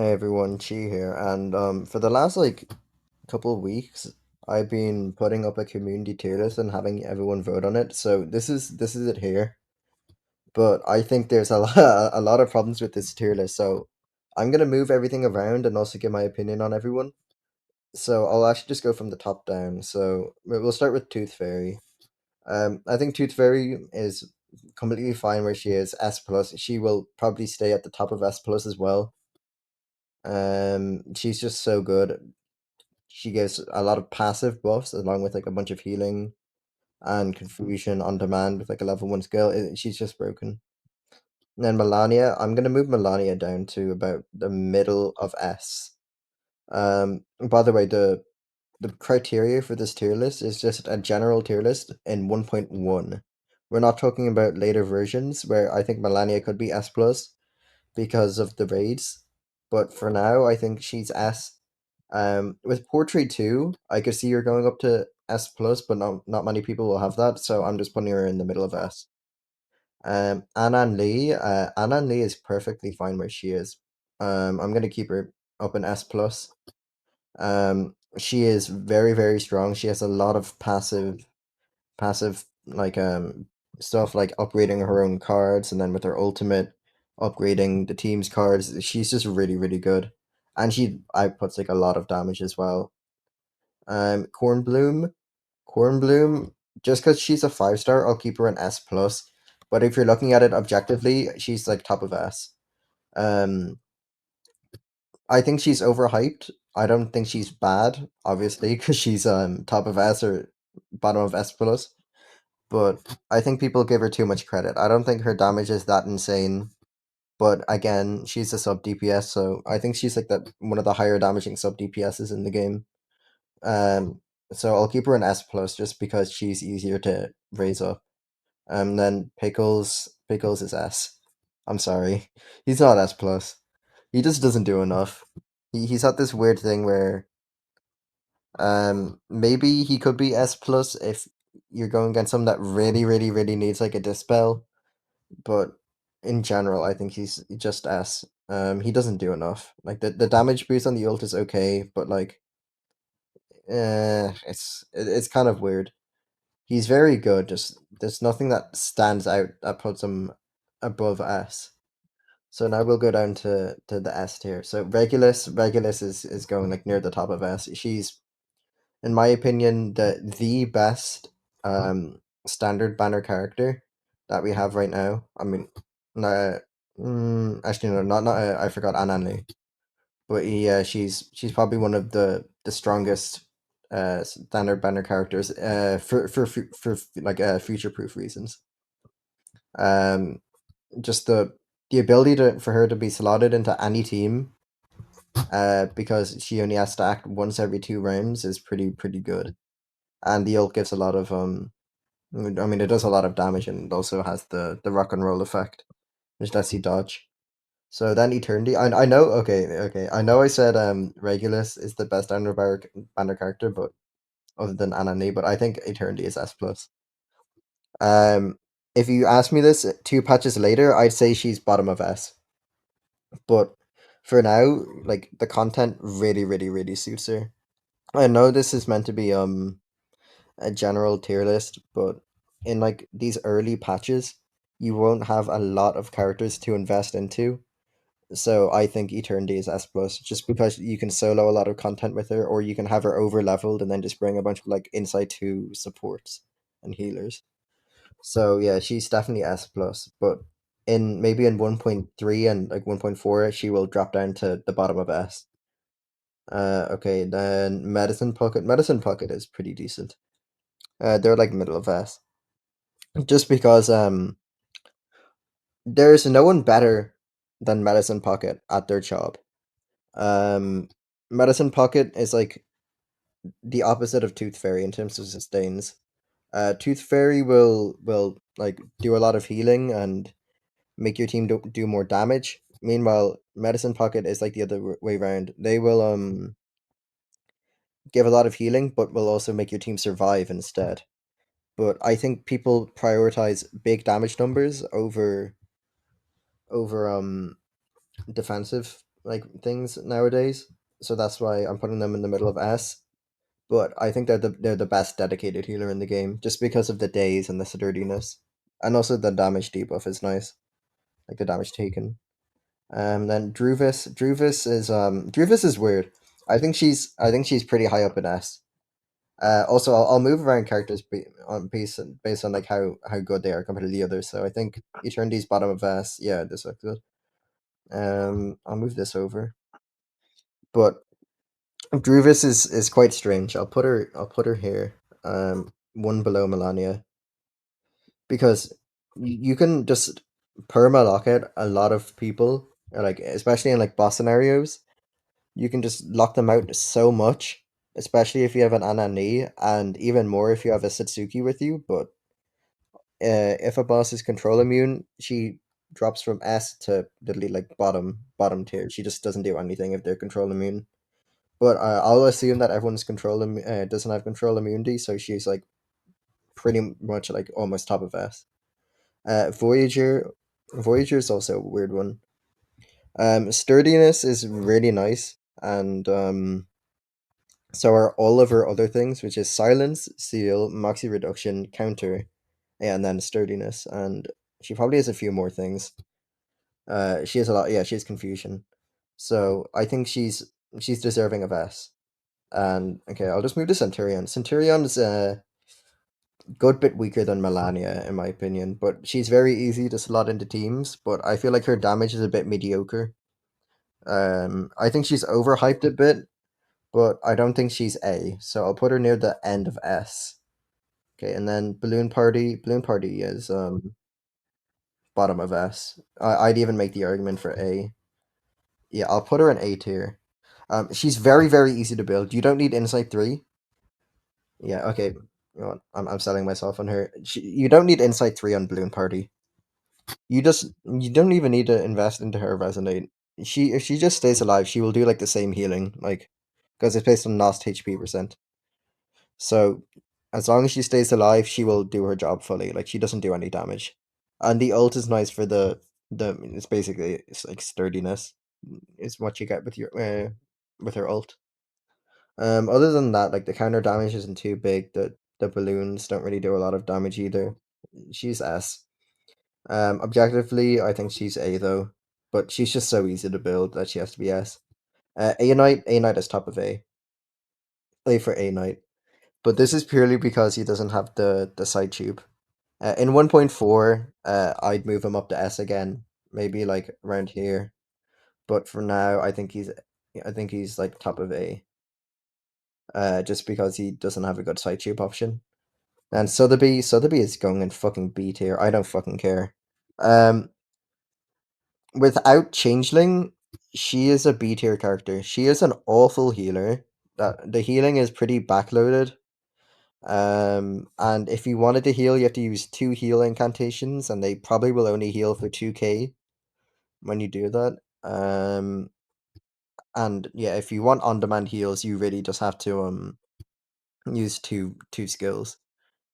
Hey everyone, Chi here, and for the last couple of weeks, I've been putting up a community tier list and having everyone vote on it. So this is it here. But I think there's a lot a lot of problems with this tier list. So I'm gonna move everything around and also give my opinion on everyone. So I'll actually just go from the top down. So we'll start with Tooth Fairy. I think Tooth Fairy is completely fine where she is S plus. She will probably stay at the top of S plus as well. She's just so good. She gives a lot of passive buffs along with like a bunch of healing and confusion on demand with like a level 1 skill. She's just broken. And then Melania, I'm gonna move Melania down to about the middle of S. By the way, the criteria for this tier list is just a general tier list in 1.1. We're not talking about later versions where I think Melania could be S plus because of the raids. But for now, I think she's S. With Portrait 2, I could see her going up to S plus, but not many people will have that, so I'm just putting her in the middle of S. Anan Lee is perfectly fine where she is. I'm gonna keep her up in S plus. She is very, very strong. She has a lot of passive stuff like upgrading her own cards, and then with her ultimate upgrading the team's cards. She's just really, really good, and she outputs like a lot of damage as well. Cornbloom, Cornbloom, just because she's a 5 star, I'll keep her an S plus. But if you're looking at it objectively, she's like top of S. Um, I think she's overhyped. I don't think she's bad, obviously, because she's top of S or bottom of S plus. But I think people give her too much credit. I don't think her damage is that insane. But again, she's a sub DPS, so I think she's like that one of the higher damaging sub DPSs in the game. Um, so I'll keep her an S plus just because she's easier to raise up. Then Pickles is S. I'm sorry, he's not S plus. He just doesn't do enough. He's had this weird thing where maybe he could be S plus if you're going against someone that really, really, really needs like a dispel. But in general, I think he's just S. He doesn't do enough. Like the damage boost on the ult is okay, but like, it's kind of weird. He's very good. Just there's nothing that stands out that puts him above S. So now we'll go down to the S tier. So Regulus is going like near the top of S. She's, in my opinion, the best standard banner character that we have right now. I mean, no, actually no, not I forgot Ananli, but yeah, she's probably one of the strongest standard banner characters for like future proof reasons. Um, just the ability to for her to be slotted into any team because she only has to act once every 2 rounds is pretty good. And the ult gives a lot of I mean, it does a lot of damage, and it also has the rock and roll effect, which lets you dodge. So then Eternity, I know, okay, I know I said Regulus is the best banner character, but other than Anani, but I think Eternity is S plus. Um, if you ask me this 2 patches later, I'd say she's bottom of S. But for now, like the content really, really, really suits her. I know this is meant to be a general tier list, but in like these early patches, you won't have a lot of characters to invest into. So I think Eternity is S plus just because you can solo a lot of content with her, or you can have her over leveled and then just bring a bunch of like Insight 2 supports and healers. So yeah, she's definitely S plus, but in maybe in 1.3 and like 1.4, she will drop down to the bottom of S. Okay, then Medicine Pocket. Medicine Pocket is pretty decent. They're like middle of S. Just because there's no one better than Medicine Pocket at their job. Um, Medicine Pocket is like the opposite of Tooth Fairy in terms of sustains. Tooth Fairy will like do a lot of healing and make your team do more damage. Meanwhile, Medicine Pocket is like the other way around. They will give a lot of healing, but will also make your team survive instead. But I think people prioritize big damage numbers over defensive like things nowadays. So that's why I'm putting them in the middle of S. But I think they're the best dedicated healer in the game, just because of the days and the sturdiness, and also the damage debuff is nice, like the damage taken. Then Druvis is weird. I think she's pretty high up in S. Also, I'll move around characters based on like how good they are compared to the others. So I think Eternity's bottom of S. Yeah, this looks good. I'll move this over, but Druvis is quite strange. I'll put her here. One below Melania because you can just perma lock out a lot of people, like especially in like boss scenarios. You can just lock them out so much, especially if you have an Anani, and even more if you have a Satsuki with you. But if a boss is control immune, she drops from S to literally like bottom tier. She just doesn't do anything if they're control immune. But I'll assume that everyone's doesn't have control immunity, so she's like pretty much like almost top of S. Voyager, Voyager is also a weird one. Sturdiness is really nice, and so are all of her other things, which is silence, seal, moxie reduction, counter, yeah, and then sturdiness. And she probably has a few more things. She has a lot. Yeah, she has confusion. So I think she's deserving of S. And okay, I'll just move to Centurion. Centurion's a good bit weaker than Melania, in my opinion, but she's very easy to slot into teams. But I feel like her damage is a bit mediocre. I think she's overhyped a bit, but I don't think she's A. So I'll put her near the end of S. Okay, and then Balloon Party. Balloon Party is bottom of S. I'd even make the argument for A. Yeah, I'll put her in A tier. She's very very easy to build. You don't need Insight 3. Yeah, okay. You know what? I'm selling myself on her. You don't need Insight 3 on Balloon Party. You don't even need to invest into her resonate. If she just stays alive, she will do like the same healing, like because it's based on lost HP percent. So as long as she stays alive, she will do her job fully. Like she doesn't do any damage. And the ult is nice for the it's like sturdiness is what you get with her ult. Other than that, like the counter damage isn't too big. The balloons don't really do a lot of damage either. She's S. Objectively, I think she's A though, but she's just so easy to build that she has to be S. A Knight is top of A. A for A Knight, but this is purely because he doesn't have the side tube. In 1.4, I'd move him up to S again, maybe like around here. But for now, I think he's like top of A. Just because he doesn't have a good side tube option. And Sotheby is going in fucking B tier. I don't fucking care. Um, Without Changeling, she is a B tier character. She is an awful healer. That the healing is pretty backloaded. And if you wanted to heal, you have to use 2 heal incantations, and they probably will only heal for 2k when you do that. And yeah, if you want on-demand heals, you really just have to use two skills,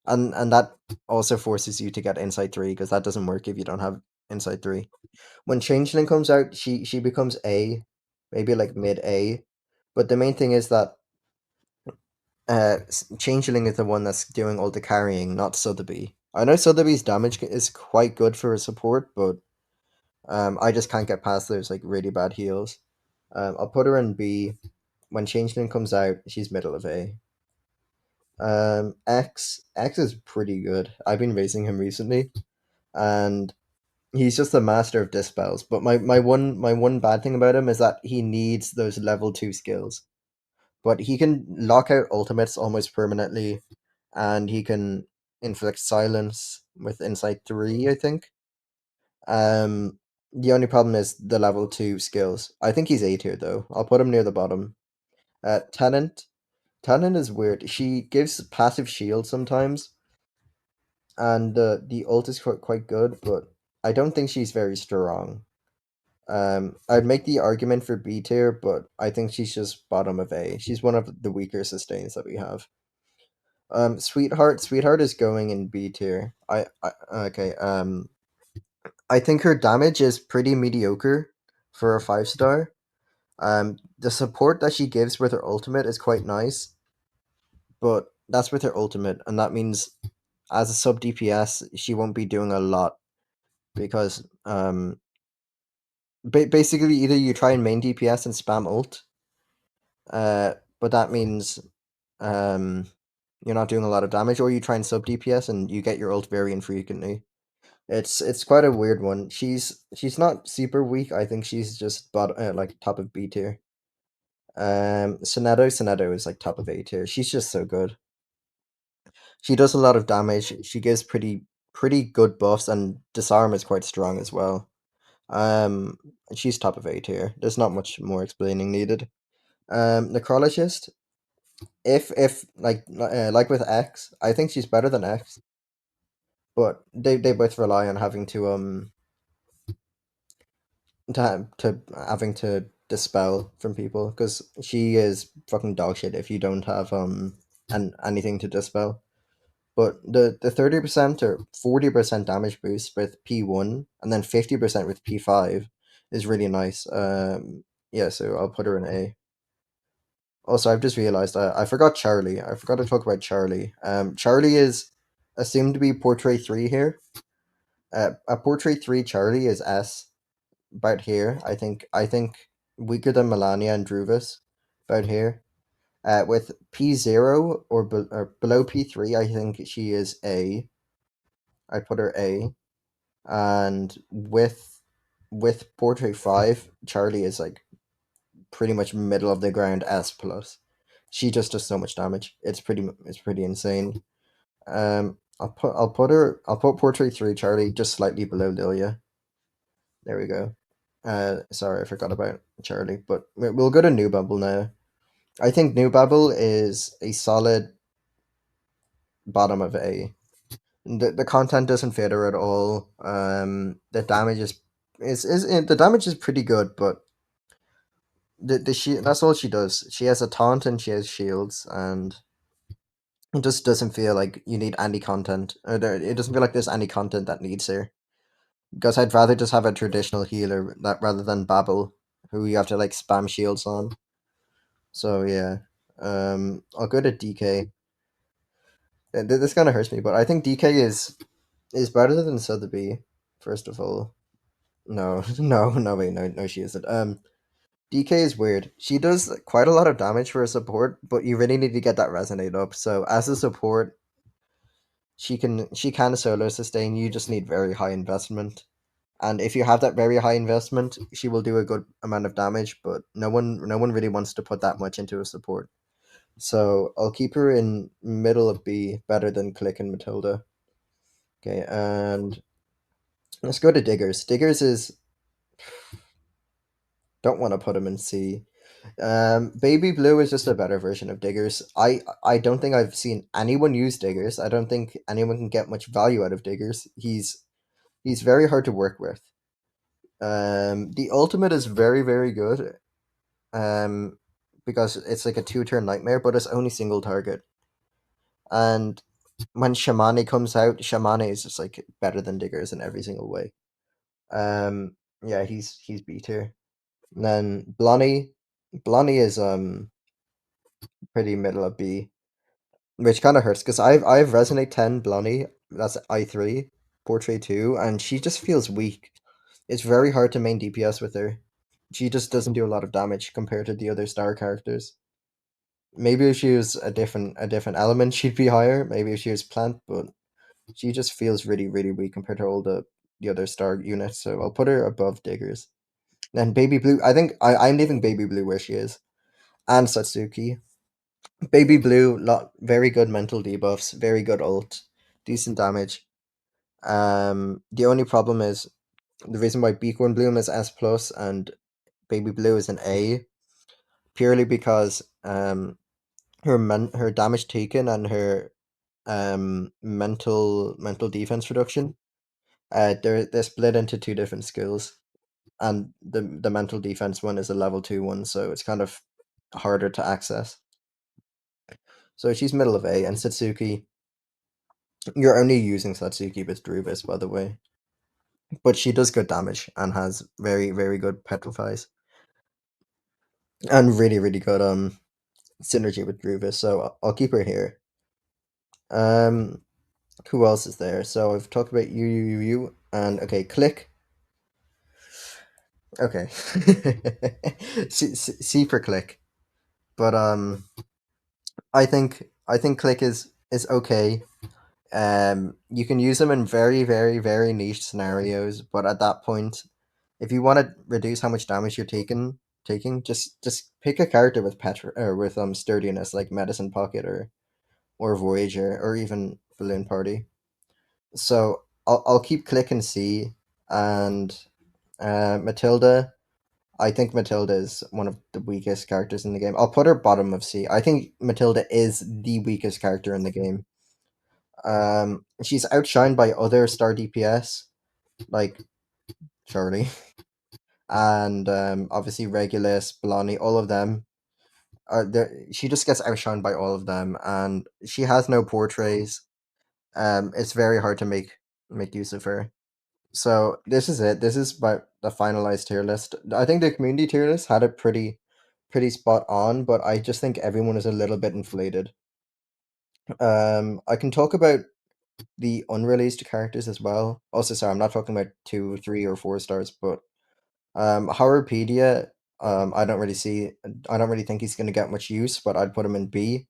and that also forces you to get Insight 3 because that doesn't work if you don't have Insight 3. When Changeling comes out, she becomes A, maybe like mid A, but the main thing is that Changeling is the one that's doing all the carrying, not Sotheby. I know Sotheby's damage is quite good for a support, but I just can't get past those like really bad heals. I'll put her in B. When Changeling comes out, she's middle of A. X is pretty good. I've been raising him recently, and he's just a master of dispels. But my one bad thing about him is that he needs those level 2 skills. But he can lock out ultimates almost permanently, and he can inflict silence with Insight 3, I think. The only problem is the level 2 skills. I think he's A tier though. I'll put him near the bottom. Tenant. Tenant is weird. She gives passive shield sometimes, and the ult is quite good, but I don't think she's very strong. I'd make the argument for B tier, but I think she's just bottom of A. She's one of the weaker sustains that we have. Sweetheart is going in B tier. Okay. I think her damage is pretty mediocre for a 5 star. The support that she gives with her ultimate is quite nice, but that's with her ultimate, and that means as a sub DPS, she won't be doing a lot because basically either you try and main DPS and spam ult, but that means um you're not doing a lot of damage, or you try and sub DPS and you get your ult very infrequently. It's quite a weird one. She's not super weak. I think she's just like top of B tier. Soneto is like top of A tier. She's just so good. She does a lot of damage. She gives pretty good buffs, and disarm is quite strong as well. Um, she's top of A tier. There's not much more explaining needed. Necrologist. If like with X, I think she's better than X, but they both rely on having to having to dispel from people, because she is fucking dog shit if you don't have anything to dispel. But the 30% or 40% damage boost with P1 and then 50% with P5 is really nice. Yeah, so I'll put her in A. Also, I've just realized I forgot Charlie. I forgot to talk about Charlie. Charlie is assumed to be portrait 3 here. A portrait 3 Charlie is S about here. I think weaker than Melania and Druvis about here. With P0 or below P3, I think she is A. I put her A. And with portrait 5, Charlie is like pretty much middle of the ground S plus. She just does so much damage. It's pretty insane. I'll put portrait 3 Charlie just slightly below Lilia. There we go. Sorry, I forgot about Charlie, but we'll go to New Bubble now. I think New Bubble is a solid bottom of A. The content doesn't fit her at all. The damage is the damage is pretty good, but the she that's all she does. She has a taunt and she has shields, and it just doesn't feel like you need any content. It doesn't feel like there's any content that needs her. Because I'd rather just have a traditional healer that rather than Babel, who you have to like spam shields on. So yeah, I'll go to DK. This kind of hurts me, but I think DK is better than Sotheby. First of all, no, no, wait, no, she isn't. DK is weird. She does quite a lot of damage for a support, but you really need to get that resonate up. So as a support, she can solo sustain. You just need very high investment. And if you have that very high investment, she will do a good amount of damage, but no one really wants to put that much into a support. So I'll keep her in middle of B, better than Click and Matilda. Okay, and let's go to Diggers. Diggers is don't want to put him in C. Baby Blue is just a better version of Diggers. I don't think I've seen anyone use Diggers. I don't think anyone can get much value out of Diggers. He's very hard to work with. The ultimate is very good. Um, because it's like a two-turn nightmare, but it's only single target. And when Shamani comes out, Shamani is just like better than Diggers in every single way. Yeah, he's B tier. And then Blonny is pretty middle of B, which kind of hurts because I've Resonate 10 Blonny. That's I3 Portrait 2, and she just feels weak. It's very hard to main DPS with her. She just doesn't do a lot of damage compared to the other star characters. Maybe if she was a different element, she'd be higher. Maybe if she was plant, but she just feels really weak compared to all the other star units. So I'll put her above Diggers. Then Baby Blue, I think I'm leaving Baby Blue where she is, and Satsuki. Baby Blue, very good mental debuffs, very good ult, decent damage. The only problem is the reason why Beacorn Bloom is S plus and Baby Blue is an A, purely because her damage taken and her mental defense reduction, they're split into two different skills, and the mental defense one is a level 2 one, so it's kind of harder to access. So she's middle of A, and Satsuki, you're only using Satsuki with Druvis, by the way, but she does good damage and has very good petrifies. and really really good synergy with Druvis. So I'll keep her here. Um, who else is there? So I've talked about you, and okay, click. Okay, C for click, but I think click is okay. You can use them in very, very, very niche scenarios, but at that point, if you want to reduce how much damage you're taking, just pick a character with or with sturdiness like Medicine Pocket or Voyager or even Balloon Party. So I'll keep Click and C, and Matilda. I think Matilda is one of the weakest characters in the game. I'll put her bottom of C. I think Matilda is the weakest character in the game. She's outshined by other star DPS like Charlie and obviously Regulus, Blondie, all of them. Are there? She just gets outshined by all of them, and she has no portrays. It's very hard to make use of her. So this is it. This is my the finalized tier list. I think the community tier list had it pretty spot on, but I just think everyone is a little bit inflated. I can talk about the unreleased characters as well. Also, sorry, I'm not talking about 2, 3, or 4 stars, but Horrorpedia, I don't really think he's gonna get much use, but I'd put him in B.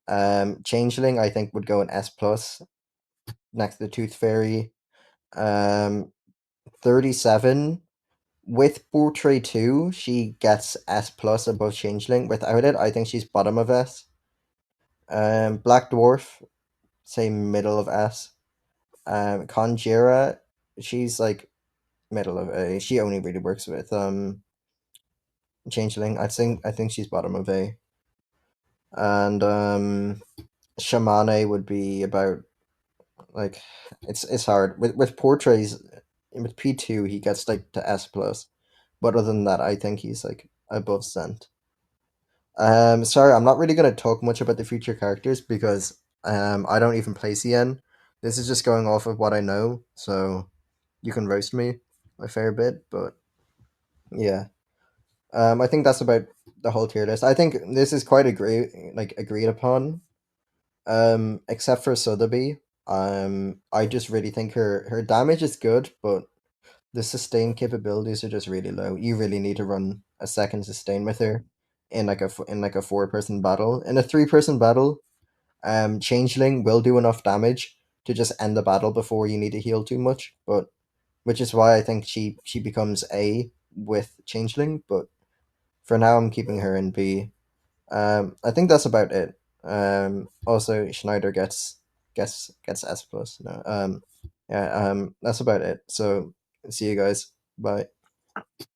Changeling, I think would go in S plus next to the Tooth Fairy. 37 with Portray 2, she gets S plus above Changeling. Without it, I think she's bottom of S. Black Dwarf, say middle of S. Conjura, she's like middle of A. She only really works with Changeling. I think she's bottom of A. And Shamane would be about like it's hard. With portrays with P2 he gets like to S plus. But other than that, I think he's like above Cent. Sorry, I'm not really gonna talk much about the future characters because I don't even play CN. This is just going off of what I know, so you can roast me a fair bit, but yeah. I think that's about the whole tier list. I think this is quite agreed upon. Except for Sotheby. I just really think her damage is good, but the sustain capabilities are just really low. You really need to run a second sustain with her in like a 4-person battle. In a 3-person battle, Changeling will do enough damage to just end the battle before you need to heal too much. But which is why I think she becomes A with Changeling. But for now, I'm keeping her in B. I think that's about it. Also Schneider gets S plus. No. Yeah. That's about it. So see you guys. Bye.